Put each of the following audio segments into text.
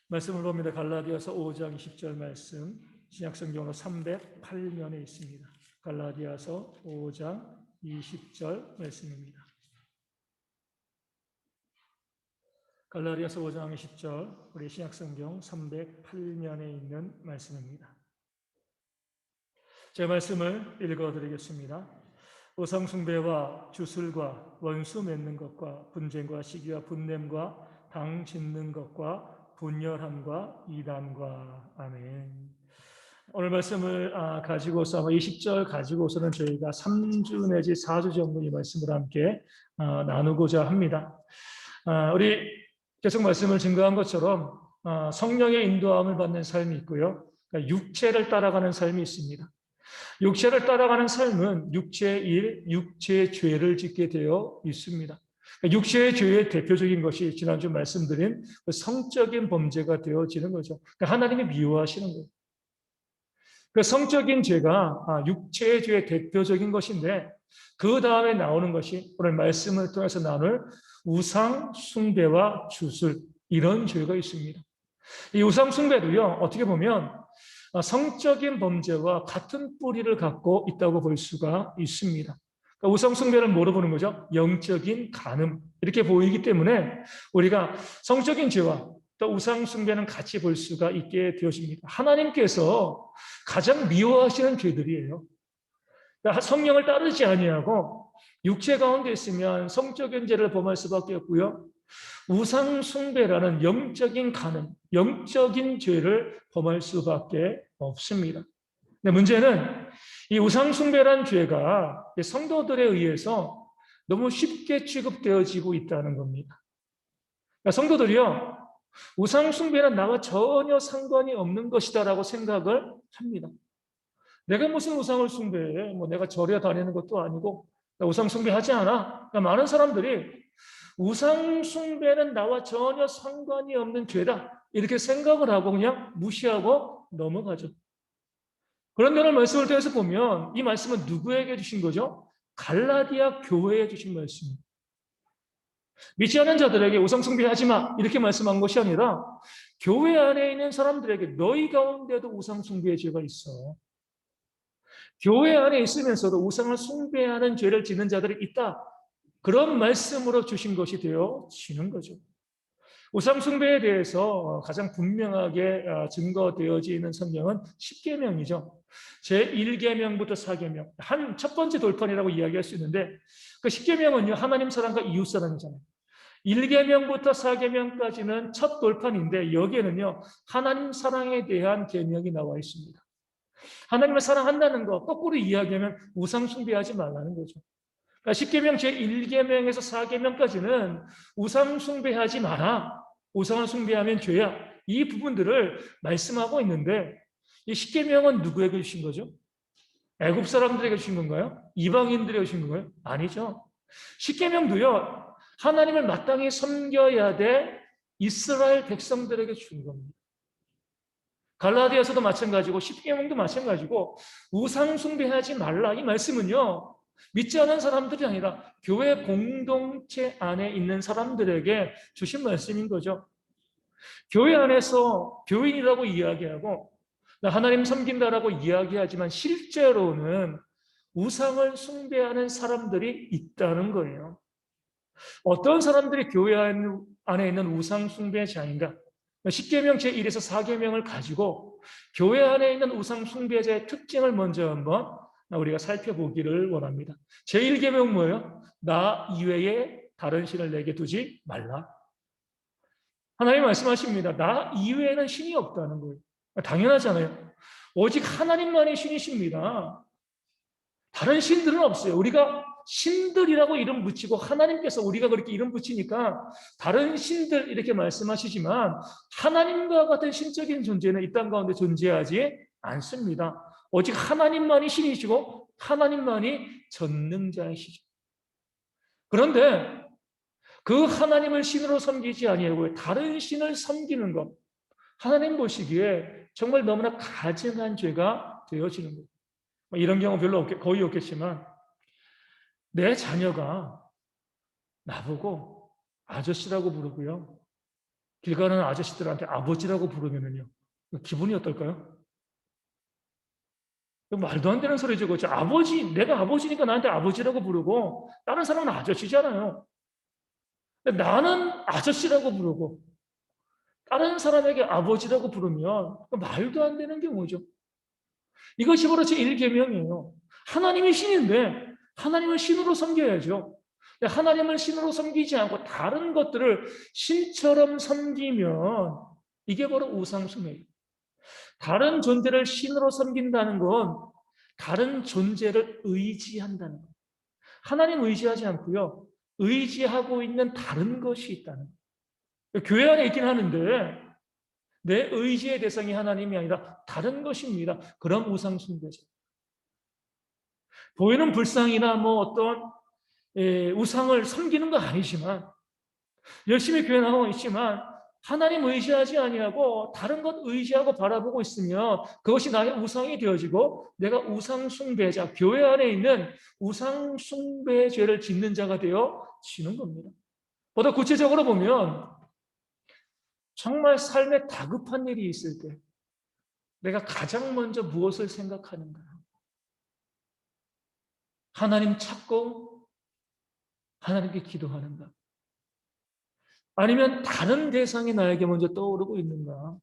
말씀을 봅니다. 갈라디아서 5장 20절 말씀, 신약성경으로 308면에 있습니다. 갈라디아서 5장 20절 말씀입니다. 갈라디아서 5장 20절, 우리 신약성경 308면에 있는 말씀입니다. 제 말씀을 읽어드리겠습니다. 우상숭배와 주술과 원수 맺는 것과 분쟁과 시기와 분냄과 당 짓는 것과 분열함과 이단과. 아멘. 오늘 말씀을 가지고서 아마 20절 가지고서는 저희가 3주 내지 4주 정도 이 말씀을 함께 나누고자 합니다. 우리 계속 말씀을 증거한 것처럼 성령의 인도함을 받는 삶이 있고요. 그러니까 육체를 따라가는 삶이 있습니다. 육체를 따라가는 삶은 육체의 일, 육체의 죄를 짓게 되어 있습니다. 육체의 죄의 대표적인 것이 지난주 말씀드린 성적인 범죄가 되어지는 거죠. 하나님이 미워하시는 거예요. 그 성적인 죄가 육체의 죄의 대표적인 것인데, 그 다음에 나오는 것이 오늘 말씀을 통해서 나눌 우상 숭배와 주술, 이런 죄가 있습니다. 이 우상 숭배도요, 어떻게 보면 성적인 범죄와 같은 뿌리를 갖고 있다고 볼 수가 있습니다. 그러니까 우상 숭배는 뭐로 보는 거죠? 영적인 간음, 이렇게 보이기 때문에 우리가 성적인 죄와 또 우상 숭배는 같이 볼 수가 있게 되어집니다. 하나님께서 가장 미워하시는 죄들이에요. 그러니까 성령을 따르지 아니하고 육체 가운데 있으면 성적인 죄를 범할 수밖에 없고요. 우상 숭배라는 영적인 간음, 영적인 죄를 범할 수밖에 없습니다. 근데 문제는 이 우상 숭배라는 죄가 성도들에 의해서 너무 쉽게 취급되어지고 있다는 겁니다. 그러니까 성도들이요, 우상 숭배는 나와 전혀 상관이 없는 것이다라고 생각을 합니다. 내가 무슨 우상을 숭배해? 내가 절에 다니는 것도 아니고 나 우상 숭배하지 않아. 그러니까 많은 사람들이 우상 숭배는 나와 전혀 상관이 없는 죄다, 이렇게 생각을 하고 그냥 무시하고 넘어가죠. 그런데 오늘 말씀을 통해서 보면 이 말씀은 누구에게 주신 거죠? 갈라디아 교회에 주신 말씀입니다. 믿지 않은 자들에게 우상 숭배하지 마, 이렇게 말씀한 것이 아니라 교회 안에 있는 사람들에게 너희 가운데도 우상 숭배의 죄가 있어. 교회 안에 있으면서도 우상을 숭배하는 죄를 짓는 자들이 있다. 그런 말씀으로 주신 것이 되어지는 거죠. 우상 숭배에 대해서 가장 분명하게 증거되어져 있는 성경은 십계명이죠. 제1계명부터 4계명, 한 첫 번째 돌판이라고 이야기할 수 있는데, 그 십계명은요, 하나님 사랑과 이웃 사랑이잖아요. 1계명부터 4계명까지는 첫 돌판인데, 여기에는요, 하나님 사랑에 대한 계명이 나와 있습니다. 하나님을 사랑한다는 거 거꾸로 이야기하면 우상 숭배하지 말라는 거죠. 그러니까 10계명 제1계명에서 4계명까지는 우상 숭배하지 마라, 우상을 숭배하면 죄야, 이 부분들을 말씀하고 있는데, 이 10계명은 누구에게 주신 거죠? 애굽 사람들에게 주신 건가요? 이방인들에게 주신 건가요? 아니죠. 10계명도요, 하나님을 마땅히 섬겨야 돼 이스라엘 백성들에게 준 겁니다. 갈라디아서도 마찬가지고 10계명도 마찬가지고 우상 숭배하지 말라, 이 말씀은요, 믿지 않은 사람들이 아니라 교회 공동체 안에 있는 사람들에게 주신 말씀인 거죠. 교회 안에서 교인이라고 이야기하고 하나님 섬긴다라고 이야기하지만 실제로는 우상을 숭배하는 사람들이 있다는 거예요. 어떤 사람들이 교회 안에 있는 우상 숭배자인가? 10계명 제1에서 4계명을 가지고 교회 안에 있는 우상 숭배자의 특징을 먼저 한번 우리가 살펴보기를 원합니다. 제1계명은 뭐예요? 나 이외에 다른 신을 내게 두지 말라. 하나님 말씀하십니다. 나 이외에는 신이 없다는 거예요. 당연하잖아요. 오직 하나님만이 신이십니다. 다른 신들은 없어요. 우리가 신들이라고 이름 붙이고 하나님께서 우리가 그렇게 이름 붙이니까 다른 신들 이렇게 말씀하시지만 하나님과 같은 신적인 존재는 이 땅 가운데 존재하지 않습니다. 오직 하나님만이 신이시고 하나님만이 전능자이시죠. 그런데 그 하나님을 신으로 섬기지 아니하고 다른 신을 섬기는 것, 하나님 보시기에 정말 너무나 가증한 죄가 되어지는 거예요. 이런 경우 별로 거의 없겠지만 내 자녀가 나보고 아저씨라고 부르고요, 길 가는 아저씨들한테 아버지라고 부르면은요, 기분이 어떨까요? 말도 안 되는 소리죠. 그렇죠? 아버지, 내가 아버지니까 나한테 아버지라고 부르고, 다른 사람은 아저씨잖아요. 근데 나는 아저씨라고 부르고, 다른 사람에게 아버지라고 부르면 말도 안 되는 게 뭐죠? 이것이 바로 제1계명이에요. 하나님이 신인데 하나님을 신으로 섬겨야죠. 하나님을 신으로 섬기지 않고 다른 것들을 신처럼 섬기면 이게 바로 우상숭배예요. 다른 존재를 신으로 섬긴다는 건 다른 존재를 의지한다는 거예요. 하나님 의지하지 않고요. 의지하고 있는 다른 것이 있다는 거예요. 교회 안에 있긴 하는데 내 의지의 대상이 하나님이 아니라 다른 것입니다. 그런 우상숭배죠. 보이는 불상이나 뭐 어떤 우상을 섬기는 건 아니지만 열심히 교회 나가고 있지만 하나님 의지하지 아니하고 다른 것 의지하고 바라보고 있으면 그것이 나의 우상이 되어지고 내가 우상숭배자, 교회 안에 있는 우상숭배 죄를 짓는 자가 되어지는 겁니다. 보다 구체적으로 보면 정말 삶에 다급한 일이 있을 때 내가 가장 먼저 무엇을 생각하는가? 하나님 찾고 하나님께 기도하는가? 아니면 다른 대상이 나에게 먼저 떠오르고 있는가?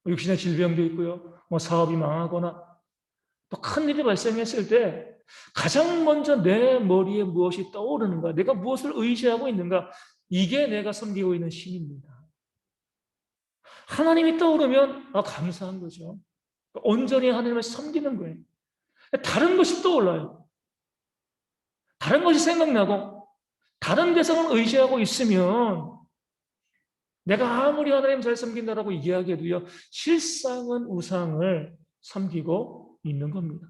육신의 질병도 있고요. 뭐 사업이 망하거나 또 큰일이 발생했을 때 가장 먼저 내 머리에 무엇이 떠오르는가? 내가 무엇을 의지하고 있는가? 이게 내가 섬기고 있는 신입니다. 하나님이 떠오르면 감사한 거죠. 온전히 하나님을 섬기는 거예요. 다른 것이 떠올라요. 다른 것이 생각나고 다른 대상을 의지하고 있으면 내가 아무리 하나님 잘 섬긴다라고 이야기해도요, 실상은 우상을 섬기고 있는 겁니다.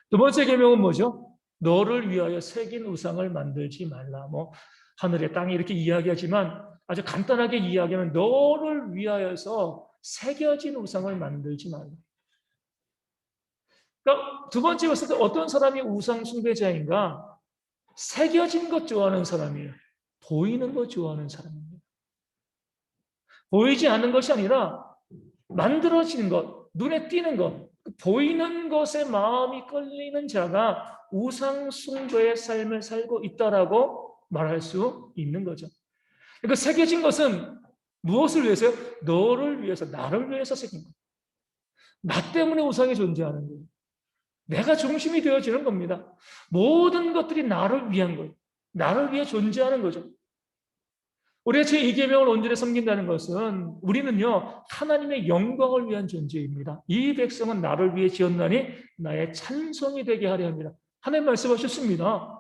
두 번째 계명은 뭐죠? 너를 위하여 새긴 우상을 만들지 말라. 뭐 하늘에 땅에 이렇게 이야기하지만 아주 간단하게 이야기하면 너를 위하여서 새겨진 우상을 만들지 말라. 그러니까 두 번째 봤을 때 어떤 사람이 우상 숭배자인가? 새겨진 것 좋아하는 사람이에요. 보이는 것 좋아하는 사람입니다. 보이지 않는 것이 아니라 만들어지는 것, 눈에 띄는 것, 보이는 것에 마음이 끌리는 자가 우상 숭배의 삶을 살고 있다라고 말할 수 있는 거죠. 그러니까 새겨진 것은 무엇을 위해서요? 너를 위해서, 나를 위해서 새긴 것. 나 때문에 우상이 존재하는 거예요. 내가 중심이 되어지는 겁니다. 모든 것들이 나를 위한 거예요. 나를 위해 존재하는 거죠. 우리가 제2계명을 온전히 섬긴다는 것은 우리는요, 하나님의 영광을 위한 존재입니다. 이 백성은 나를 위해 지었나니 나의 찬송이 되게 하려 합니다. 하나님 말씀하셨습니다.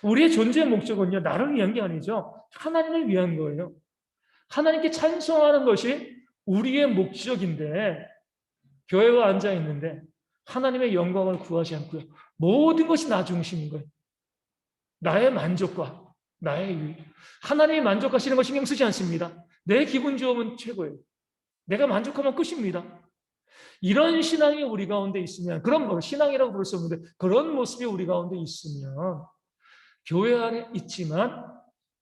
우리의 존재의 목적은요, 나를 위한 게 아니죠. 하나님을 위한 거예요. 하나님께 찬송하는 것이 우리의 목적인데, 교회와 앉아 있는데, 하나님의 영광을 구하지 않고요. 모든 것이 나 중심인 거예요. 나의 만족과 나의 유익. 하나님이 만족하시는 거 신경 쓰지 않습니다. 내 기분 좋으면 최고예요. 내가 만족하면 끝입니다. 이런 신앙이 우리 가운데 있으면, 그런 신앙이라고 부를 수 없는데, 그런 모습이 우리 가운데 있으면, 교회 안에 있지만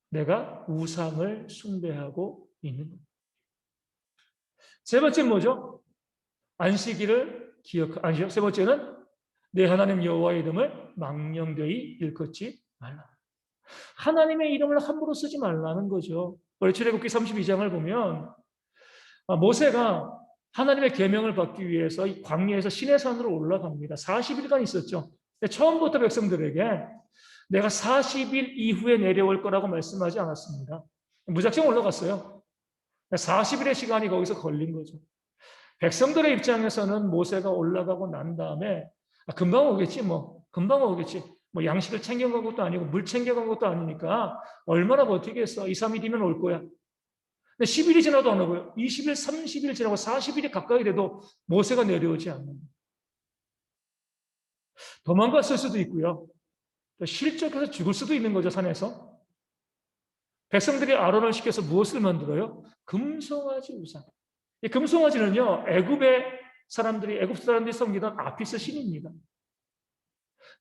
내가 우상을 숭배하고 있는 겁니다. 세 번째 뭐죠? 안식일을 아니죠. 세 번째는 내 하나님 여호와의 이름을 망령되이 일컫지 말라. 하나님의 이름을 함부로 쓰지 말라는 거죠. 우리 출애굽기 32장을 보면 모세가 하나님의 계명을 받기 위해서 광야에서 시내산으로 올라갑니다. 40일간 있었죠. 처음부터 백성들에게 내가 40일 이후에 내려올 거라고 말씀하지 않았습니다. 무작정 올라갔어요. 40일의 시간이 거기서 걸린 거죠. 백성들의 입장에서는 모세가 올라가고 난 다음에 금방 오겠지 금방 오겠지. 양식을 챙겨간 것도 아니고 물 챙겨간 것도 아니니까 얼마나 버티겠어. 2, 3일이면 올 거야. 근데 10일이 지나도 안 오고요. 20일, 30일 지나고 40일이 가까이 돼도 모세가 내려오지 않는. 도망갔을 수도 있고요. 또 실족해서 죽을 수도 있는 거죠, 산에서. 백성들이 아론을 시켜서 무엇을 만들어요? 금송아지 우상. 이 금송아지는요, 애굽 사람들이 섬기던 아피스 신입니다.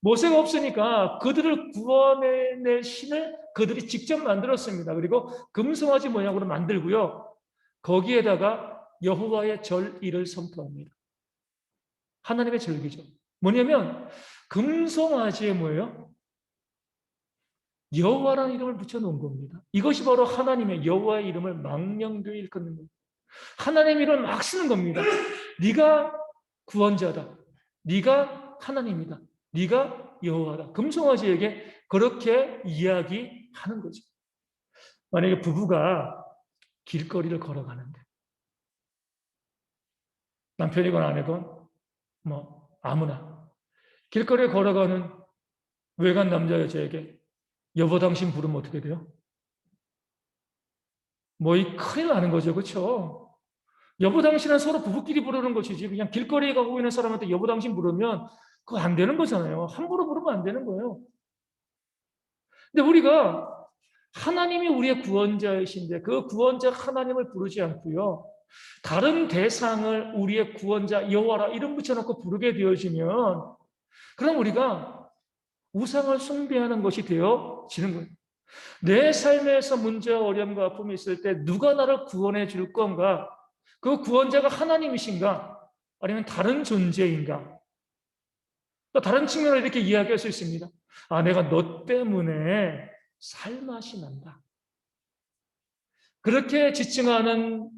모세가 없으니까 그들을 구원해낼 신을 그들이 직접 만들었습니다. 그리고 금송아지 모양으로 만들고요. 거기에다가 여호와의 절일을 선포합니다. 하나님의 절기죠. 뭐냐면 금송아지에 뭐예요? 여호와라는 이름을 붙여놓은 겁니다. 이것이 바로 하나님의 여호와의 이름을 망령되이 일컫는 겁니다. 하나님의 이름을 막 쓰는 겁니다. 네가 구원자다. 네가 하나님이다. 네가 여호와다. 금송아지에게 그렇게 이야기하는 거죠. 만약에 부부가 길거리를 걸어가는데 남편이건 아내건 뭐 아무나 길거리에 걸어가는 외간 남자 여자에게 여보 당신 부르면 어떻게 돼요? 뭐 이 큰일 나는 거죠. 그렇죠? 여보 당신은 서로 부부끼리 부르는 것이지 그냥 길거리에 가고 있는 사람한테 여보 당신 부르면 그거 안 되는 거잖아요. 함부로 부르면 안 되는 거예요. 근데 우리가 하나님이 우리의 구원자이신데 그 구원자 하나님을 부르지 않고요. 다른 대상을 우리의 구원자 여호와라 이름 붙여놓고 부르게 되어지면 그럼 우리가 우상을 숭배하는 것이 되어지는 거예요. 내 삶에서 문제와 어려움과 아픔이 있을 때 누가 나를 구원해 줄 건가? 그 구원자가 하나님이신가? 아니면 다른 존재인가? 또 다른 측면으로 이렇게 이야기할 수 있습니다. 아, 내가 너 때문에 살맛이 난다. 그렇게 지칭하는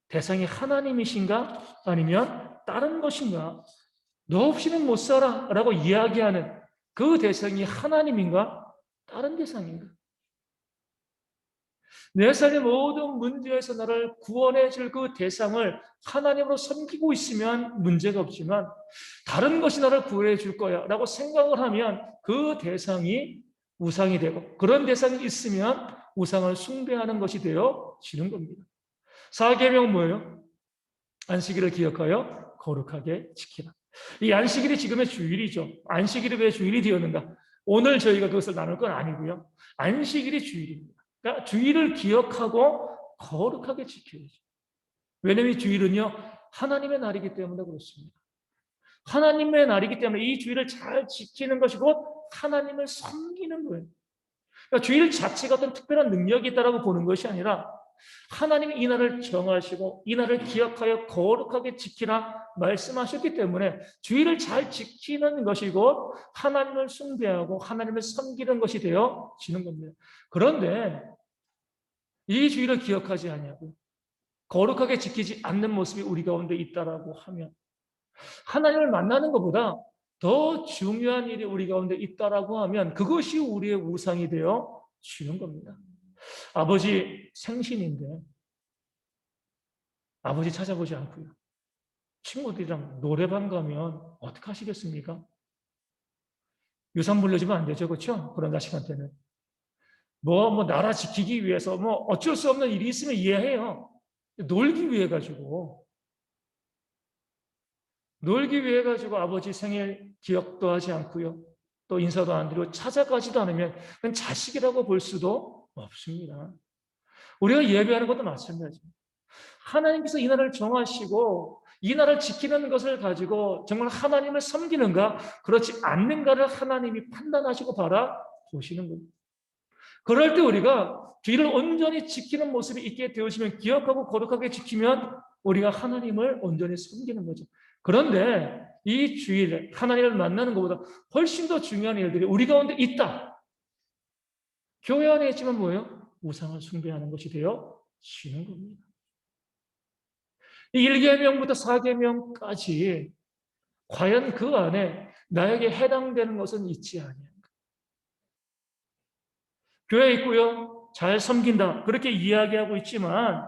대상이 하나님이신가? 아니면 다른 것인가? 너 없이는 못 살아 라고 이야기하는 그 대상이 하나님인가? 다른 대상인가? 내 삶의 모든 문제에서 나를 구원해 줄 그 대상을 하나님으로 섬기고 있으면 문제가 없지만 다른 것이 나를 구원해 줄 거야 라고 생각을 하면 그 대상이 우상이 되고 그런 대상이 있으면 우상을 숭배하는 것이 되어지는 겁니다. 4계명 뭐예요? 안식일을 기억하여 거룩하게 지키라. 이 안식일이 지금의 주일이죠. 안식일이 왜 주일이 되었는가? 오늘 저희가 그것을 나눌 건 아니고요. 안식일이 주일입니다. 그러니까 주일을 기억하고 거룩하게 지켜야죠. 왜냐하면 주일은요 하나님의 날이기 때문에 그렇습니다. 하나님의 날이기 때문에 이 주일을 잘 지키는 것이 곧 하나님을 섬기는 거예요. 그러니까 주일 자체가 어떤 특별한 능력이 있다고 보는 것이 아니라 하나님이 이 날을 정하시고 이 날을 기억하여 거룩하게 지키라 말씀하셨기 때문에 주일을 잘 지키는 것이 곧 하나님을 숭배하고 하나님을 섬기는 것이 되어지는 겁니다. 그런데 이 주일을 기억하지 않냐고 거룩하게 지키지 않는 모습이 우리 가운데 있다라고 하면 하나님을 만나는 것보다 더 중요한 일이 우리 가운데 있다라고 하면 그것이 우리의 우상이 되어지는 겁니다. 아버지 생신인데 아버지 찾아보지 않고요. 친구들이랑 노래방 가면 어떻게 하시겠습니까? 유산 물려주면 안 되죠. 그렇죠? 그런 자식한테는. 뭐 나라 지키기 위해서 뭐 어쩔 수 없는 일이 있으면 이해해요. 놀기 위해 가지고 아버지 생일 기억도 하지 않고요. 또 인사도 안 드리고 찾아가지도 않으면 그건 자식이라고 볼 수도 없습니다. 우리가 예배하는 것도 마찬가지입니다. 하나님께서 이 나라를 정하시고 이 나라를 지키는 것을 가지고 정말 하나님을 섬기는가 그렇지 않는가를 하나님이 판단하시고 바라보시는 겁니다. 그럴 때 우리가 주일을 온전히 지키는 모습이 있게 되어지면 기억하고 거룩하게 지키면 우리가 하나님을 온전히 섬기는 거죠. 그런데 이 주일에 하나님을 만나는 것보다 훨씬 더 중요한 일들이 우리 가운데 있다. 교회 안에 있지만 뭐예요? 우상을 숭배하는 것이 되어지는 겁니다. 이 1계명부터 4계명까지 과연 그 안에 나에게 해당되는 것은 있지 않냐. 교회에 있고요. 잘 섬긴다. 그렇게 이야기하고 있지만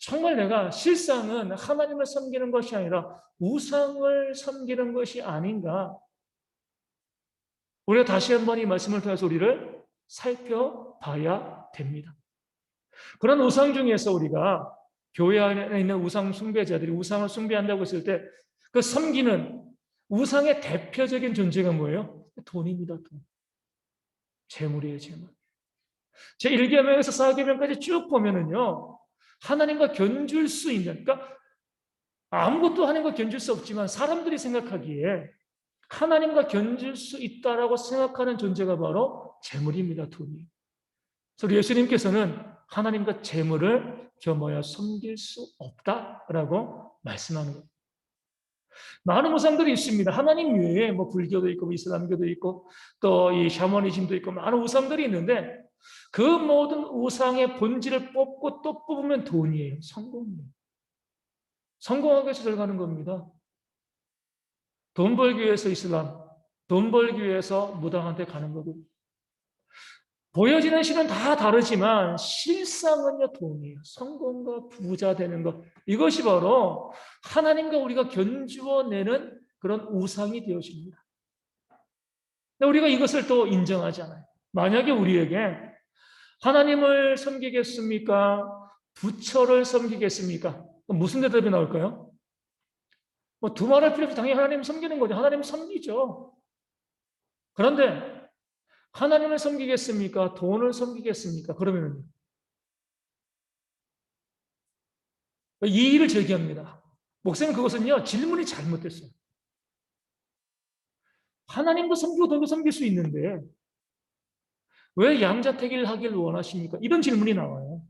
정말 내가 실상은 하나님을 섬기는 것이 아니라 우상을 섬기는 것이 아닌가. 우리가 다시 한번 이 말씀을 통해서 우리를 살펴봐야 됩니다. 그런 우상 중에서 우리가 교회 안에 있는 우상 숭배자들이 우상을 숭배한다고 했을 때 그 섬기는 우상의 대표적인 존재가 뭐예요? 돈입니다. 돈. 재물이에요. 재물. 제1계명에서 4계명까지 쭉 보면은요. 하나님과 견줄 수 있는 그러니까 아무것도 하나님과 견줄 수 없지만 사람들이 생각하기에 하나님과 견줄 수 있다라고 생각하는 존재가 바로 재물입니다. 돈이. 그래서 예수님께서는 하나님과 재물을 겸하여 섬길 수 없다라고 말씀하는 겁니다. 많은 우상들이 있습니다. 하나님 외에 뭐 불교도 있고 뭐 이슬람교도 있고 또 이 샤머니즘도 있고 많은 우상들이 있는데 그 모든 우상의 본질을 뽑고 또 뽑으면 돈이에요. 성공이에요. 성공하기 위해서 들어가는 겁니다. 돈 벌기 위해서 이슬람, 돈 벌기 위해서 무당한테 가는 거고 보여지는 실은 다 다르지만 실상은요 돈이에요. 성공과 부자 되는 것. 이것이 바로 하나님과 우리가 견주어내는 그런 우상이 되어집니다. 근데 우리가 이것을 또 인정하지 않아요. 만약에 우리에게 하나님을 섬기겠습니까? 부처를 섬기겠습니까? 그럼 무슨 대답이 나올까요? 뭐 두말할 필요 없이 당연히 하나님 섬기는 거죠. 하나님 섬기죠. 그런데 하나님을 섬기겠습니까? 돈을 섬기겠습니까? 그러면 이 일을 제기합니다. 목사님 그것은요 질문이 잘못됐어요. 하나님도 섬기고 돈도 섬길 수 있는데 왜 양자택일을 하기를 원하십니까? 이런 질문이 나와요.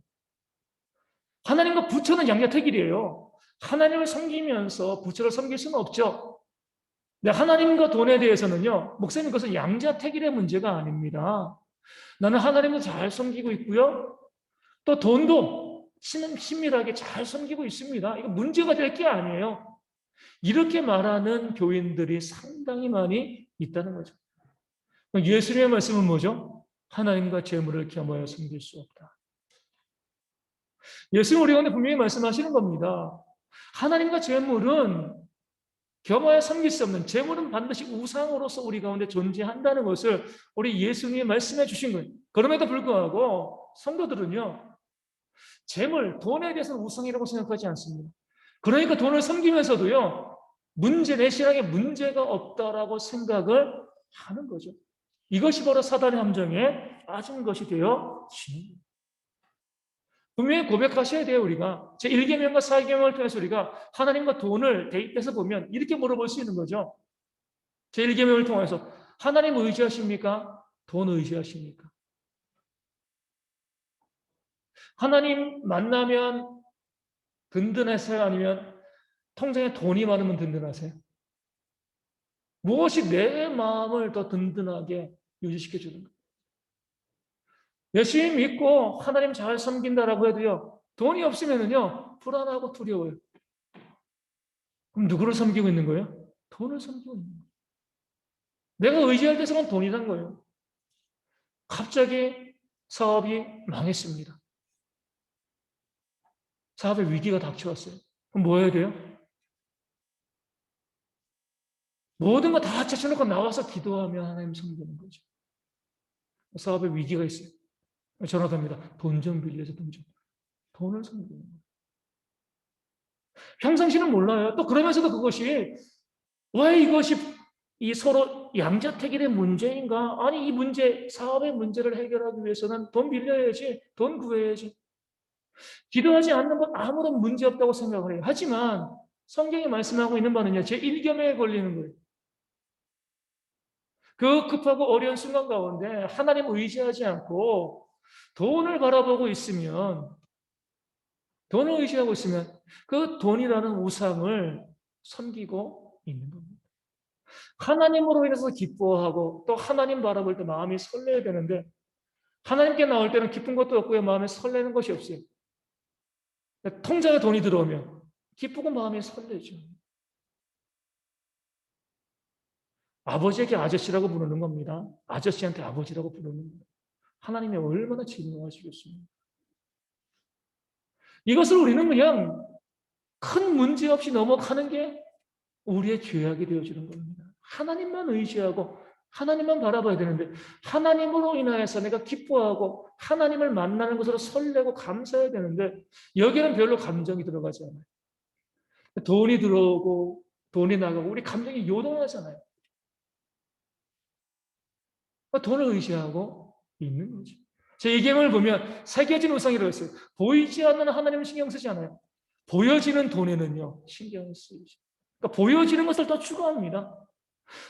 하나님과 부처는 양자택일이에요. 하나님을 섬기면서 부처를 섬길 수는 없죠. 근데 하나님과 돈에 대해서는요, 목사님 그것은 양자택일의 문제가 아닙니다. 나는 하나님을 잘 섬기고 있고요. 또 돈도 친밀하게 잘 섬기고 있습니다. 이거 문제가 될 게 아니에요. 이렇게 말하는 교인들이 상당히 많이 있다는 거죠. 예수님의 말씀은 뭐죠? 하나님과 재물을 겸하여 섬길 수 없다. 예수님 우리 가운데 분명히 말씀하시는 겁니다. 하나님과 재물은 겸하여 섬길 수 없는, 재물은 반드시 우상으로서 우리 가운데 존재한다는 것을 우리 예수님이 말씀해 주신 거예요. 그럼에도 불구하고 성도들은요, 재물, 돈에 대해서는 우상이라고 생각하지 않습니다. 그러니까 돈을 섬기면서도요, 내 신앙에 문제가 없다라고 생각을 하는 거죠. 이것이 바로 사단의 함정에 빠진 것이 되어집니다. 분명히 고백하셔야 돼요, 우리가. 제1계명과 4계명을 통해서 우리가 하나님과 돈을 대입해서 보면 이렇게 물어볼 수 있는 거죠. 제1계명을 통해서 하나님 의지하십니까? 돈 의지하십니까? 하나님 만나면 든든하세요? 아니면 통장에 돈이 많으면 든든하세요? 무엇이 내 마음을 더 든든하게 유지시켜 주는 거예요? 열심히 믿고 하나님 잘 섬긴다라고 해도요, 돈이 없으면은요, 불안하고 두려워요. 그럼 누구를 섬기고 있는 거예요? 돈을 섬기고 있는 거예요. 내가 의지할 대상은 돈이란 거예요. 갑자기 사업이 망했습니다. 사업에 위기가 닥쳐왔어요. 그럼 뭐 해야 돼요? 모든 거 다 제쳐놓고 나와서 기도하며 하나님 섬기는 거죠. 사업에 위기가 있어요. 전화됩니다. 돈 좀 빌려줘, 돈 좀. 돈을 섬기는 거예요. 평상시는 몰라요. 또 그러면서도 그것이 왜 이것이 이 서로 양자택일의 문제인가? 아니 이 문제, 사업의 문제를 해결하기 위해서는 돈 빌려야지, 돈 구해야지. 기도하지 않는 건 아무런 문제 없다고 생각을 해요. 하지만 성경이 말씀하고 있는 바는요, 제1겸에 걸리는 거예요. 그 급하고 어려운 순간 가운데 하나님 의지하지 않고 돈을 바라보고 있으면, 돈을 의지하고 있으면 그 돈이라는 우상을 섬기고 있는 겁니다. 하나님으로 인해서 기뻐하고 또 하나님 바라볼 때 마음이 설레야 되는데 하나님께 나올 때는 기쁜 것도 없고요. 마음에 설레는 것이 없어요. 통장에 돈이 들어오면 기쁘고 마음이 설레죠. 아버지에게 아저씨라고 부르는 겁니다. 아저씨한테 아버지라고 부르는 겁니다. 하나님이 얼마나 진노하시겠습니까? 이것을 우리는 그냥 큰 문제 없이 넘어가는 게 우리의 죄악이 되어지는 겁니다. 하나님만 의지하고 하나님만 바라봐야 되는데 하나님으로 인하여서 내가 기뻐하고 하나님을 만나는 것으로 설레고 감사해야 되는데 여기는 별로 감정이 들어가지 않아요. 돈이 들어오고 돈이 나가고 우리 감정이 요동하잖아요. 돈을 의지하고 있는 거죠. 제2계명을 보면 새겨진 우상이라고 했어요. 보이지 않는 하나님을 신경 쓰지 않아요. 보여지는 돈에는요 신경을 쓰이죠. 그러니까 보여지는 것을 더 추구합니다.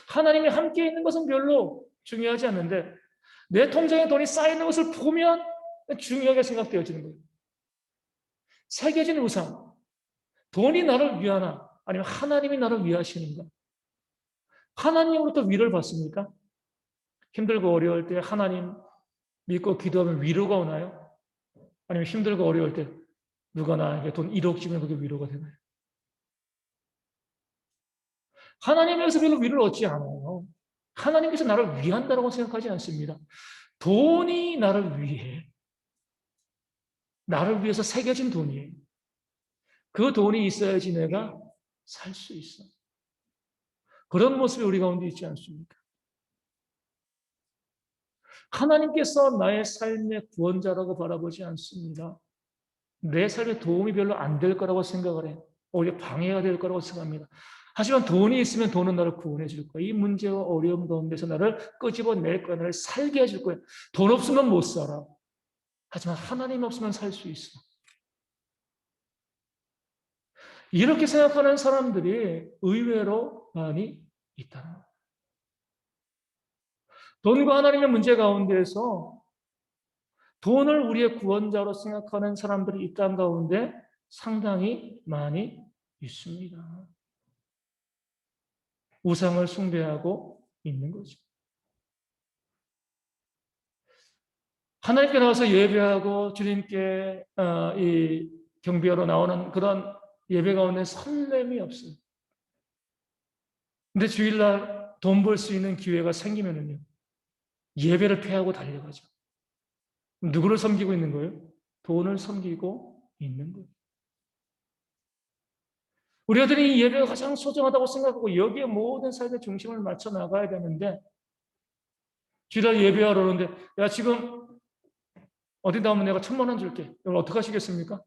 하나님이 함께 있는 것은 별로 중요하지 않는데 내 통장에 돈이 쌓이는 것을 보면 중요하게 생각되어지는 거예요. 새겨진 우상, 돈이 나를 위하나 아니면 하나님이 나를 위하시는가? 하나님으로부터 위를 받습니까? 힘들고 어려울 때 하나님 믿고 기도하면 위로가 오나요? 아니면 힘들고 어려울 때 누가 나에게 돈 1억 주면 그게 위로가 되나요? 하나님에게서 별로 위로를 얻지 않아요. 하나님께서 나를 위한다고 생각하지 않습니다. 돈이 나를 위해, 나를 위해서 새겨진 돈이에요. 그 돈이 있어야지 내가 살 수 있어. 그런 모습이 우리 가운데 있지 않습니까? 하나님께서 나의 삶의 구원자라고 바라보지 않습니다. 내 삶에 도움이 별로 안 될 거라고 생각을 해요. 오히려 방해가 될 거라고 생각합니다. 하지만 돈이 있으면 돈은 나를 구원해 줄 거야. 이 문제와 어려움 가운데서 나를 끄집어낼 거야. 나를 살게 해줄 거야. 돈 없으면 못 살아. 하지만 하나님 없으면 살 수 있어. 이렇게 생각하는 사람들이 의외로 많이 있다는 거예요. 돈과 하나님의 문제 가운데에서 돈을 우리의 구원자로 생각하는 사람들이 이 땅 가운데 상당히 많이 있습니다. 우상을 숭배하고 있는 거죠. 하나님께 나와서 예배하고 주님께 이 경배하러 나오는 그런 예배 가운데 설렘이 없어요. 근데 주일날 돈 벌 수 있는 기회가 생기면은요, 예배를 패하고 달려가죠. 누구를 섬기고 있는 거예요? 돈을 섬기고 있는 거예요. 우리들이 이 예배가 가장 소중하다고 생각하고 여기에 모든 삶의 중심을 맞춰 나가야 되는데 주일날 예배하러 오는데 야 지금 어디 나오면 내가 1,000만 원 줄게. 여러분 어떻게 하시겠습니까?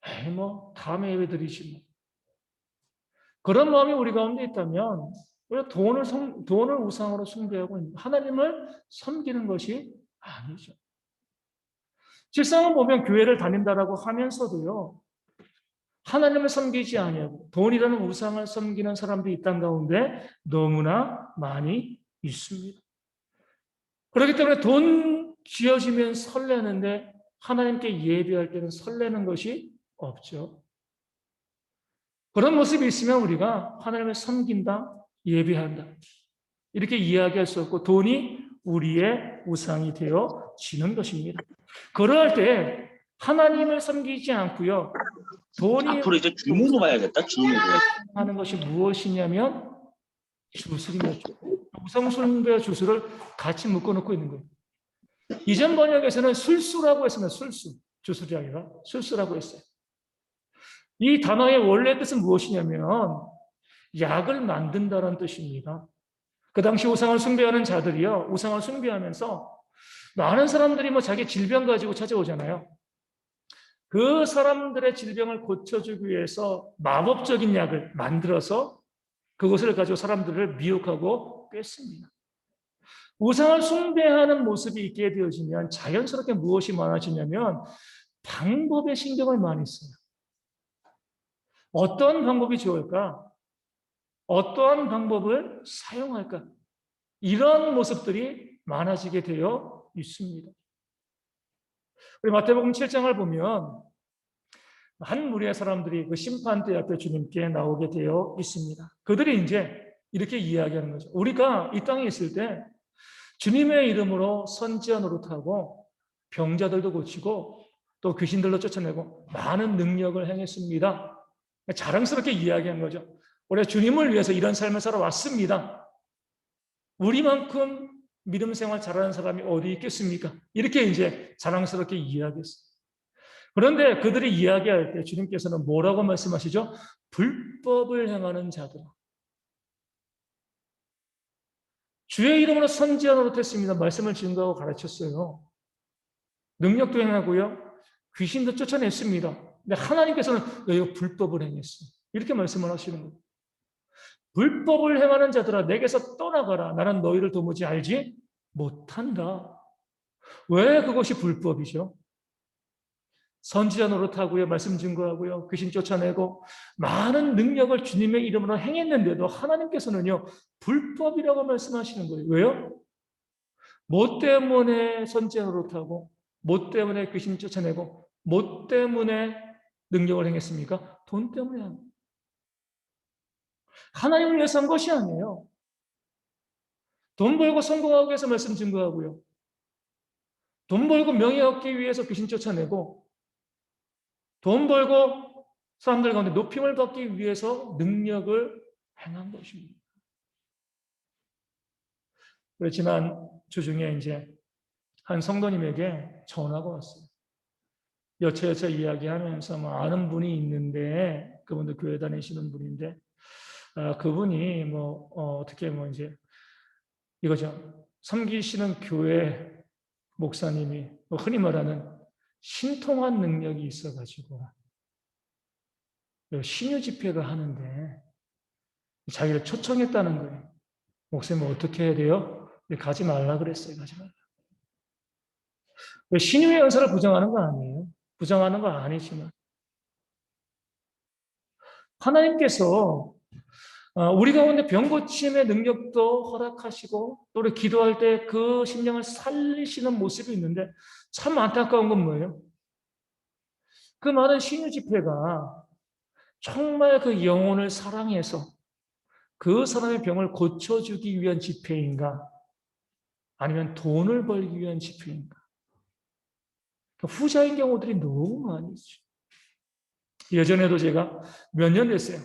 에이 뭐 다음에 예배 드리지 뭐. 그런 마음이 우리 가운데 있다면 우리가 돈을 우상으로 숭배하고 있는 하나님을 섬기는 것이 아니죠. 실상은 보면 교회를 다닌다라고 하면서도요. 하나님을 섬기지 아니하고 돈이라는 우상을 섬기는 사람들이 이 땅 가운데 너무나 많이 있습니다. 그렇기 때문에 돈 쥐어지면 설레는데 하나님께 예배할 때는 설레는 것이 없죠. 그런 모습이 있으면 우리가 하나님을 섬긴다, 예배한다 이렇게 이야기할 수 없고 돈이 우리의 우상이 되어지는 것입니다. 그럴 때 하나님을 섬기지 않고요. 돈이 앞으로 이제 주문으로 가야겠다. 주문으로. 하는 것이 무엇이냐면 주술입니다. 우상숭배와 주술을 같이 묶어놓고 있는 거예요. 이전 번역에서는 술수라고 했습니다. 술수. 주술이 아니라 술수라고 했어요. 이 단어의 원래 뜻은 무엇이냐면 약을 만든다는 뜻입니다. 그 당시 우상을 숭배하는 자들이요. 우상을 숭배하면서 많은 사람들이 뭐 자기 질병 가지고 찾아오잖아요. 그 사람들의 질병을 고쳐주기 위해서 마법적인 약을 만들어서 그것을 가지고 사람들을 미혹하고 꿰습니다. 우상을 숭배하는 모습이 있게 되어지면 자연스럽게 무엇이 많아지냐면 방법에 신경을 많이 써요. 어떤 방법이 좋을까? 어떠한 방법을 사용할까? 이런 모습들이 많아지게 되어 있습니다. 우리 마태복음 7장을 보면 한 무리의 사람들이 그 심판대 앞에 주님께 나오게 되어 있습니다. 그들이 이제 이렇게 이야기하는 거죠. 우리가 이 땅에 있을 때 주님의 이름으로 선지자 노릇하고 병자들도 고치고 또 귀신들도 쫓아내고 많은 능력을 행했습니다. 자랑스럽게 이야기한 거죠. 우리가 주님을 위해서 이런 삶을 살아왔습니다. 우리만큼 믿음 생활 잘하는 사람이 어디 있겠습니까? 이렇게 이제 자랑스럽게 이야기했어요. 그런데 그들이 이야기할 때 주님께서는 뭐라고 말씀하시죠? 불법을 행하는 자들. 주의 이름으로 선지자 노릇했습니다. 말씀을 증거하고 가르쳤어요. 능력도 행하고요. 귀신도 쫓아냈습니다. 근데 하나님께서는 너희가 불법을 행했어. 이렇게 말씀을 하시는 거예요. 불법을 행하는 자들아 내게서 떠나가라. 나는 너희를 도무지 알지 못한다. 왜 그것이 불법이죠? 선지자 노릇하고요, 말씀 증거하고요, 귀신 쫓아내고 많은 능력을 주님의 이름으로 행했는데도 하나님께서는요, 불법이라고 말씀하시는 거예요. 왜요? 뭐 때문에 선지자 노릇하고, 뭐 때문에 귀신 쫓아내고, 뭐 때문에 능력을 행했습니까? 돈 때문에 한 거예요. 하나님을 위해서 한 것이 아니에요. 돈 벌고 성공하기 위해서 말씀 증거하고요. 돈 벌고 명예 얻기 위해서 귀신 쫓아내고, 돈 벌고 사람들 가운데 높임을 받기 위해서 능력을 행한 것입니다. 그렇지만 주중에 이제 한 성도님에게 전화가 왔어요. 여차여차 이야기하면서 뭐 아는 분이 있는데, 그분도 교회 다니시는 분인데, 그분이 어떻게 이제 이거죠. 섬기시는 교회 목사님이 흔히 말하는 신통한 능력이 있어가지고 신유 집회를 하는데 자기를 초청했다는 거예요. 목사님 어떻게 해야 돼요? 가지 말라 그랬어요. 가지 말라. 신유의 연설을 부정하는 건 아니에요. 부정하는 건 아니지만 하나님께서 우리 가운데 병 고침의 능력도 허락하시고 또 우리 기도할 때 그 심령을 살리시는 모습이 있는데 참 안타까운 건 뭐예요? 그 많은 신유 집회가 정말 그 영혼을 사랑해서 그 사람의 병을 고쳐주기 위한 집회인가? 아니면 돈을 벌기 위한 집회인가? 후자인 경우들이 너무 많이 있죠. 예전에도 제가 몇 년 됐어요.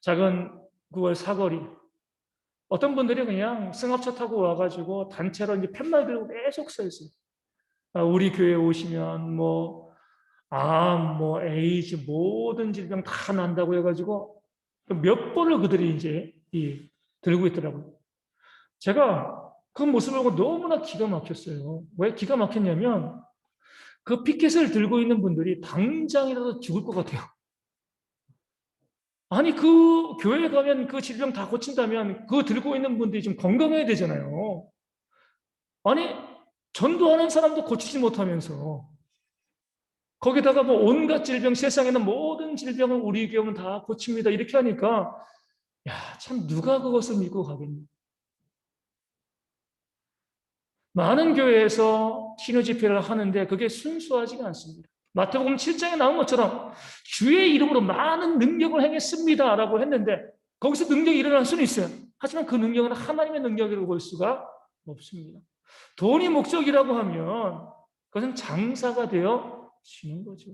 작은 9월 사거리. 어떤 분들이 그냥 승합차 타고 와가지고 단체로 이제 팻말 들고 계속 서 있어요. 우리 교회 오시면 에이즈, 모든 질병 다 난다고 해가지고 몇 번을 그들이 이제 들고 있더라고요. 제가 그 모습을 보고 너무나 기가 막혔어요. 왜 기가 막혔냐면 그 피켓을 들고 있는 분들이 당장이라도 죽을 것 같아요. 아니, 그 교회에 가면 그 질병 다 고친다면 그 들고 있는 분들이 좀 건강해야 되잖아요. 아니, 전도하는 사람도 고치지 못하면서 거기다가 온갖 질병, 세상에 있는 모든 질병을 우리 교회는 다 고칩니다. 이렇게 하니까 야, 참 누가 그것을 믿고 가겠니? 많은 교회에서 신유 집회를 하는데 그게 순수하지가 않습니다. 마태복음 7장에 나온 것처럼 주의 이름으로 많은 능력을 행했습니다라고 했는데 거기서 능력이 일어날 수는 있어요. 하지만 그 능력은 하나님의 능력이라고 볼 수가 없습니다. 돈이 목적이라고 하면 그것은 장사가 되어지는 거죠.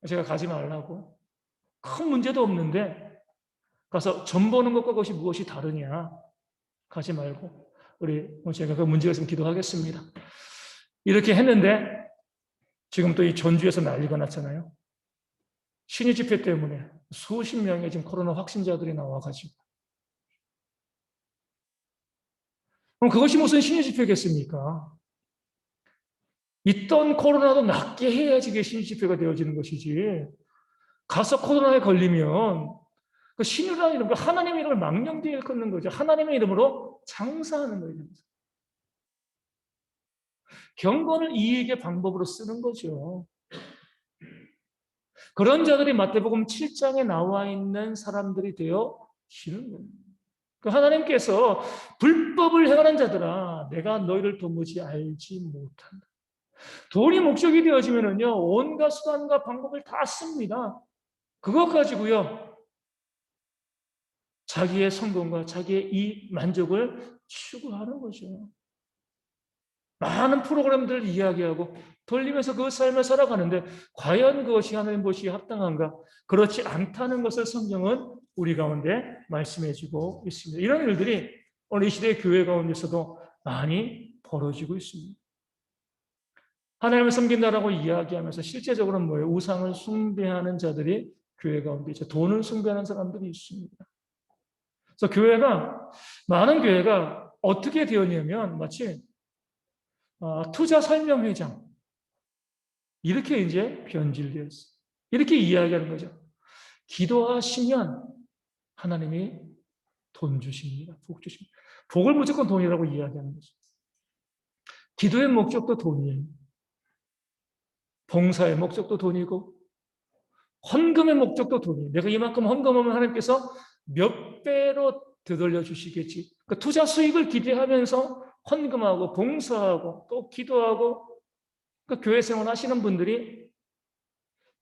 제가 가지 말라고. 큰 문제도 없는데 가서 점 보는 것과 그것이 무엇이 다르냐. 가지 말고 제가 그 문제가 있으면 기도하겠습니다. 이렇게 했는데 지금 또 이 전주에서 난리가 났잖아요. 신유 집회 때문에 수십 명의 지금 코로나 확진자들이 나와가지고. 그럼 그것이 무슨 신유 집회겠습니까? 있던 코로나도 낫게 해야지 이게 신유 집회가 되어지는 것이지. 가서 코로나에 걸리면 그 신유라는 이름, 하나님의 이름을 망령되이 일컫는 거죠. 하나님의 이름으로 장사하는 거예요. 경건을 이익의 방법으로 쓰는 거죠. 그런 자들이 마태복음 7장에 나와 있는 사람들이 되어지는 거예요. 그 하나님께서 불법을 행하는 자들아 내가 너희를 도무지 알지 못한다. 돈이 목적이 되어지면은요 온갖 수단과 방법을 다 씁니다. 그것 가지고요 자기의 성공과 자기의 이 만족을 추구하는 거죠. 많은 프로그램들을 이야기하고 돌리면서 그 삶을 살아가는데 과연 그것이 하나님 보시기에 합당한가? 그렇지 않다는 것을 성경은 우리 가운데 말씀해주고 있습니다. 이런 일들이 오늘 이 시대의 교회 가운데서도 많이 벌어지고 있습니다. 하나님을 섬긴다라고 이야기하면서 실제적으로는 뭐예요? 우상을 숭배하는 자들이 교회 가운데 있죠. 돈을 숭배하는 사람들이 있습니다. 그래서 많은 교회가 어떻게 되었냐면 마치 투자 설명회장 이렇게 이제 변질되었어요. 이렇게 이야기하는 거죠. 기도하시면 하나님이 돈 주십니다. 복 주십니다. 복을 무조건 돈이라고 이야기하는 거죠. 기도의 목적도 돈이에요. 봉사의 목적도 돈이고 헌금의 목적도 돈이에요. 내가 이만큼 헌금하면 하나님께서 몇 배로 되돌려 주시겠지. 그 투자 수익을 기대하면서 헌금하고 봉사하고 또 기도하고 그 교회 생활 하시는 분들이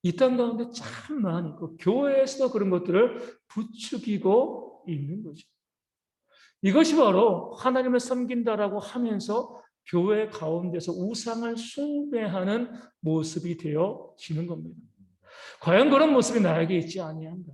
이 땅 가운데 참 많이 있고 교회에서도 그런 것들을 부추기고 있는 거죠. 이것이 바로 하나님을 섬긴다라고 하면서 교회 가운데서 우상을 숭배하는 모습이 되어지는 겁니다. 과연 그런 모습이 나에게 있지 아니한가?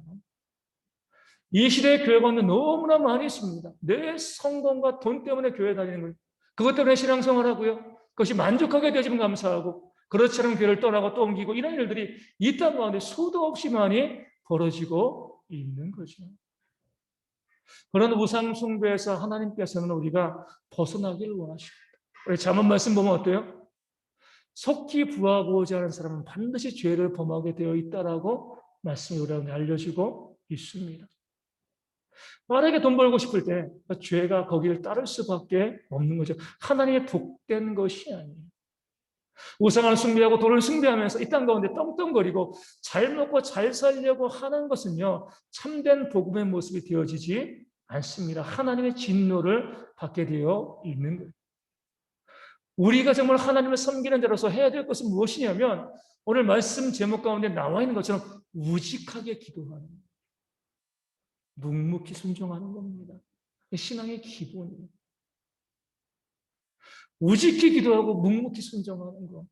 이 시대의 교회 가운데 너무나 많이 있습니다. 내 성공과 돈 때문에 교회 다니는 거예요. 그것 때문에 신앙생활하고요. 그것이 만족하게 되지면 감사하고 그렇지 않으면 교회를 떠나고 또 옮기고 이런 일들이 이 땅 가운데 수도 없이 많이 벌어지고 있는 거죠. 그런 우상 숭배에서 하나님께서는 우리가 벗어나기를 원하십니다. 우리 잠언 말씀 보면 어때요? 속히 부하고자 하는 사람은 반드시 죄를 범하게 되어 있다라고 말씀이 우리에게 알려주고 있습니다. 빠르게 돈 벌고 싶을 때 죄가 거기를 따를 수밖에 없는 거죠. 하나님의 복된 것이 아니에요. 우상을 숭배하고 돈을 숭배하면서 이 땅 가운데 떵떵거리고 잘 먹고 잘 살려고 하는 것은요, 참된 복음의 모습이 되어지지 않습니다. 하나님의 진노를 받게 되어 있는 거예요. 우리가 정말 하나님을 섬기는 자로서 해야 될 것은 무엇이냐면 오늘 말씀 제목 가운데 나와 있는 것처럼 우직하게 기도하는 거예요. 묵묵히 순종하는 겁니다. 신앙의 기본이에요. 우직히 기도하고 묵묵히 순종하는 거.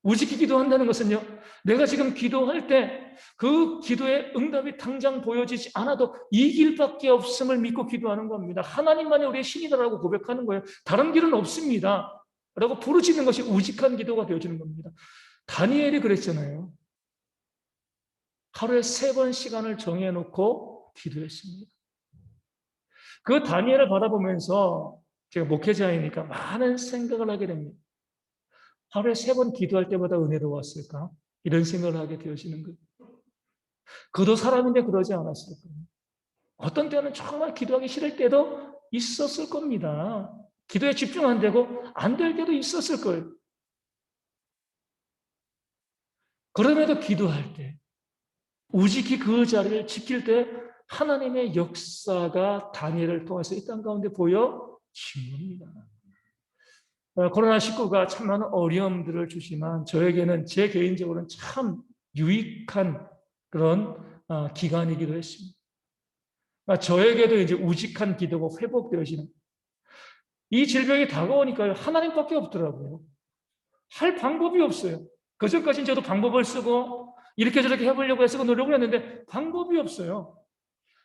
우직히 기도한다는 것은요, 내가 지금 기도할 때 그 기도의 응답이 당장 보여지지 않아도 이 길밖에 없음을 믿고 기도하는 겁니다. 하나님만이 우리의 신이다라고 고백하는 거예요. 다른 길은 없습니다. 라고 부르짖는 것이 우직한 기도가 되어지는 겁니다. 다니엘이 그랬잖아요. 하루에 3번 시간을 정해놓고 기도했습니다. 그 다니엘을 바라보면서 제가 목회자이니까 많은 생각을 하게 됩니다. 하루에 3번 기도할 때마다 은혜로웠을까? 이런 생각을 하게 되어지는 거예요. 그도 사람인데 그러지 않았을 거예요. 어떤 때는 정말 기도하기 싫을 때도 있었을 겁니다. 기도에 집중 안 되고 안 될 때도 있었을 거예요. 그럼에도 기도할 때, 우직히 그 자리를 지킬 때 하나님의 역사가 다니엘을 통해서 이 땅 가운데 보여진 겁니다. 코로나19가 참 많은 어려움들을 주지만 저에게는 제 개인적으로는 참 유익한 그런 기간이기도 했습니다. 저에게도 이제 우직한 기도가 회복되어지는 이 질병이 다가오니까요. 하나님밖에 없더라고요. 할 방법이 없어요. 그전까지는 저도 방법을 쓰고 이렇게 저렇게 해보려고 했고 노력을 했는데 방법이 없어요.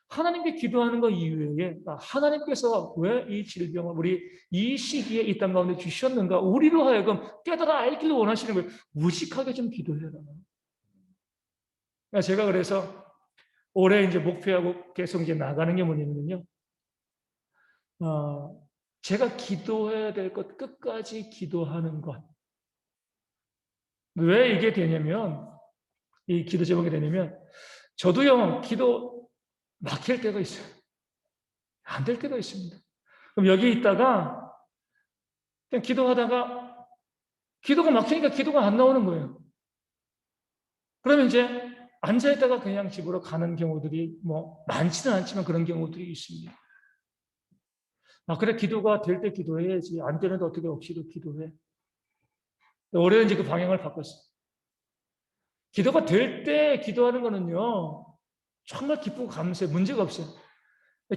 하나님께 기도하는 것 이외에 하나님께서 왜 이 질병을 우리 이 시기에 이 땅 가운데 주셨는가 우리로 하여금 깨달아 알기를 원하시는 거예요. 무식하게 좀 기도해라. 제가 그래서 올해 이제 목표하고 계속 이제 나가는 게 뭐냐면요. 제가 기도해야 될 것 끝까지 기도하는 것. 왜 이게 되냐면 이 기도 제목이 되냐면 저도요 기도 막힐 때가 있어요. 안 될 때가 있습니다. 그럼 여기 있다가 그냥 기도하다가 기도가 막히니까 기도가 안 나오는 거예요. 그러면 이제 앉아있다가 그냥 집으로 가는 경우들이 뭐 많지는 않지만 그런 경우들이 있습니다. 그래 기도가 될 때 기도해야지 안 되는데 어떻게 억지로 기도해. 올해는 이제 그 방향을 바꿨어요. 기도가 될 때 기도하는 거는요 정말 기쁘고 감사해 문제가 없어요.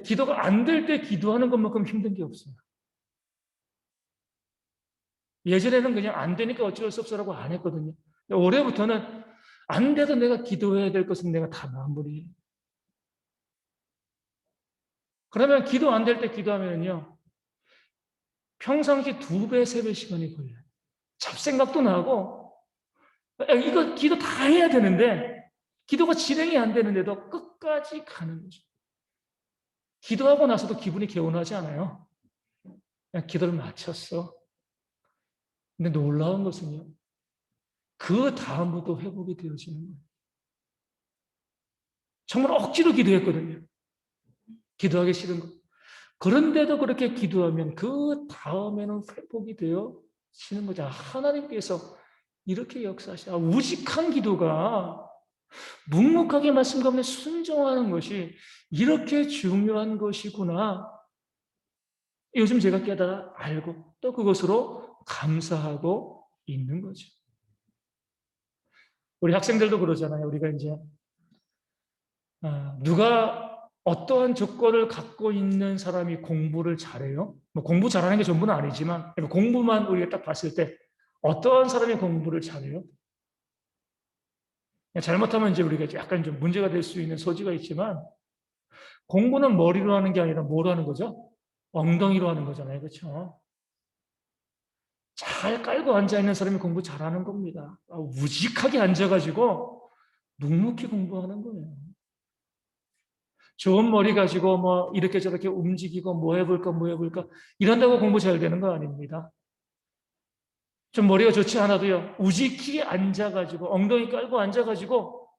기도가 안 될 때 기도하는 것만큼 힘든 게 없어요. 예전에는 그냥 안 되니까 어쩔 수 없어라고 안 했거든요. 올해부터는 안 돼도 내가 기도해야 될 것은 내가 다 마무리해요. 그러면 기도 안 될 때 기도하면요. 평상시 2배, 3배 시간이 걸려요. 잡생각도 나고, 이거 기도 다 해야 되는데, 기도가 진행이 안 되는데도 끝까지 가는 거죠. 기도하고 나서도 기분이 개운하지 않아요. 그냥 기도를 마쳤어. 근데 놀라운 것은요. 그 다음부터 회복이 되어지는 거예요. 정말 억지로 기도했거든요. 기도하기 싫은 거. 그런데도 그렇게 기도하면 그 다음에는 회복이 되어지는 거죠. 하나님께서 이렇게 역사하시다. 우직한 기도가 묵묵하게 말씀 가운데 순종하는 것이 이렇게 중요한 것이구나. 요즘 제가 깨달아 알고 또 그것으로 감사하고 있는 거죠. 우리 학생들도 그러잖아요. 우리가 이제 누가 어떠한 조건을 갖고 있는 사람이 공부를 잘해요? 뭐 공부 잘하는 게 전부는 아니지만 공부만 우리가 딱 봤을 때 어떠한 사람이 공부를 잘해요? 잘못하면 이제 우리가 약간 좀 문제가 될 수 있는 소지가 있지만 공부는 머리로 하는 게 아니라 뭐로 하는 거죠? 엉덩이로 하는 거잖아요. 그렇죠? 잘 깔고 앉아있는 사람이 공부 잘하는 겁니다. 우직하게 앉아가지고 묵묵히 공부하는 거예요. 좋은 머리 가지고 뭐 이렇게 저렇게 움직이고 뭐 해볼까 이런다고 공부 잘 되는 거 아닙니다. 좀 머리가 좋지 않아도요. 우직히 앉아가지고 엉덩이 깔고 앉아가지고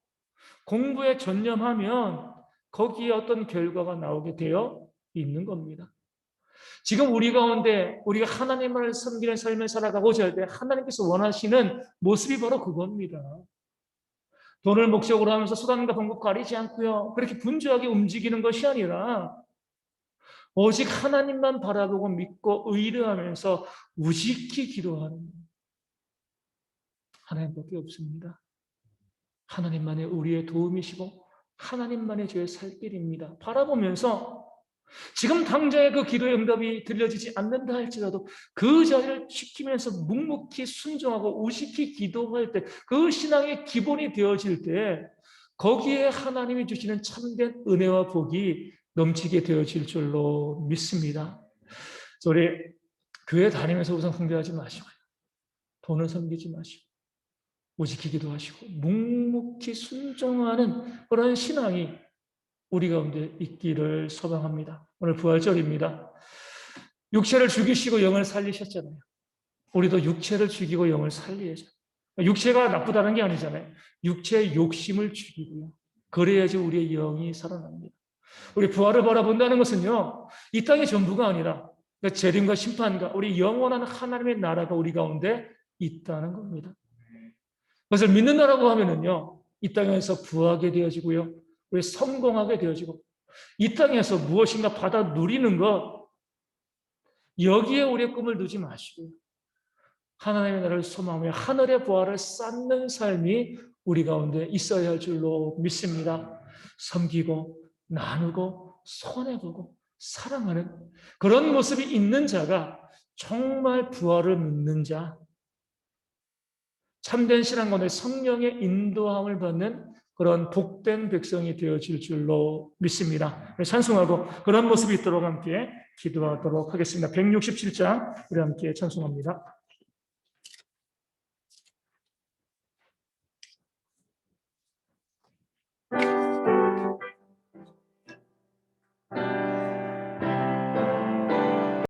공부에 전념하면 거기에 어떤 결과가 나오게 되어 있는 겁니다. 지금 우리 가운데 우리가 하나님을 섬기는 삶을 살아가고자 할 때 하나님께서 원하시는 모습이 바로 그겁니다. 돈을 목적으로 하면서 수단과 방법 가리지 않고요. 그렇게 분주하게 움직이는 것이 아니라 오직 하나님만 바라보고 믿고 의뢰하면서 우직히 기도하는 하나님밖에 없습니다. 하나님만의 우리의 도움이시고 하나님만의 저의 살 길입니다. 바라보면서 지금 당장의 그 기도의 응답이 들려지지 않는다 할지라도 그 자리를 지키면서 묵묵히 순종하고 우직히 기도할 때 그 신앙의 기본이 되어질 때 거기에 하나님이 주시는 참된 은혜와 복이 넘치게 되어질 줄로 믿습니다. 우리 교회 다니면서 우선 숭배하지 마시고요. 돈을 섬기지 마시고 우직히 기도하시고 묵묵히 순종하는 그런 신앙이 우리 가운데 있기를 소망합니다. 오늘 부활절입니다. 육체를 죽이시고 영을 살리셨잖아요. 우리도 육체를 죽이고 영을 살려야죠. 육체가 나쁘다는 게 아니잖아요. 육체의 욕심을 죽이고요. 그래야지 우리의 영이 살아납니다. 우리 부활을 바라본다는 것은요. 이 땅의 전부가 아니라 재림과 심판과 우리 영원한 하나님의 나라가 우리 가운데 있다는 겁니다. 그것을 믿는다라고 하면은요. 이 땅에서 부하게 되어지고요. 우리 성공하게 되어지고 이 땅에서 무엇인가 받아 누리는 것 여기에 우리의 꿈을 두지 마시고 하나님의 나라를 소망하며 하늘의 부활을 쌓는 삶이 우리 가운데 있어야 할 줄로 믿습니다. 섬기고 나누고 손해보고 사랑하는 그런 모습이 있는 자가 정말 부활을 믿는 자, 참된 신앙 가운데 성령의 인도함을 받는 그런 복된 백성이 되어질 줄로 믿습니다. 찬송하고 그런 모습이 있도록 함께 기도하도록 하겠습니다. 167장 우리 함께 찬송합니다.